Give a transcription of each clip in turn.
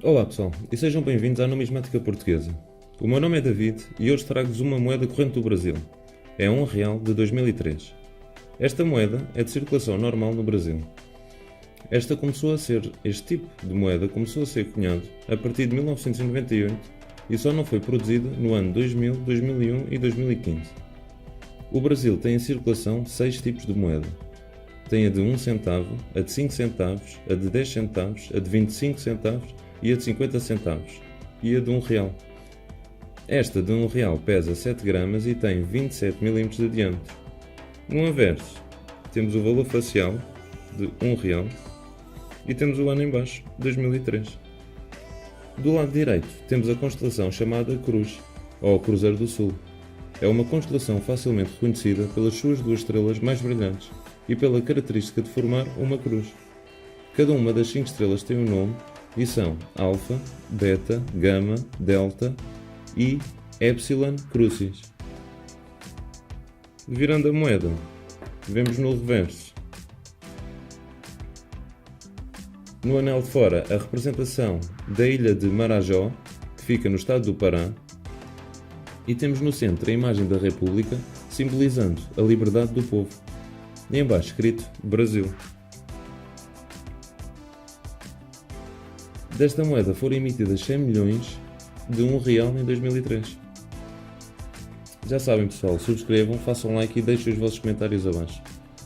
Olá pessoal, e sejam bem-vindos à Numismática Portuguesa. O meu nome é David e hoje trago-vos uma moeda corrente do Brasil. É um real de 2003. Esta moeda é de circulação normal no Brasil. Este tipo de moeda começou a ser cunhado a partir de 1998 e só não foi produzida no ano 2000, 2001 e 2015. O Brasil tem em circulação 6 tipos de moeda. Tem a de 1 centavo, a de 5 centavos, a de 10 centavos, a de 25 centavos e a de 50 centavos, e a de 1 real. Esta de 1 real pesa 7 gramas e tem 27 mm de diâmetro. No anverso, temos o valor facial de 1 real e temos o ano em baixo, 2003. Do lado direito, temos a constelação chamada Cruz, ou Cruzeiro do Sul. É uma constelação facilmente reconhecida pelas suas duas estrelas mais brilhantes e pela característica de formar uma cruz. Cada uma das 5 estrelas tem um nome e são Alfa, Beta, Gama, Delta e Epsilon Crucis. Virando a moeda, vemos no reverso, no anel de fora, a representação da ilha de Marajó, que fica no estado do Pará, e temos no centro a imagem da República, simbolizando a liberdade do povo, e em baixo escrito Brasil. Desta moeda foram emitidas 100 milhões de 1 real em 2003. Já sabem pessoal, subscrevam, façam like e deixem os vossos comentários abaixo.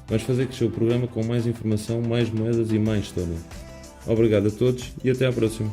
Vamos fazer crescer o programa com mais informação, mais moedas e mais história. Obrigado a todos e até à próxima.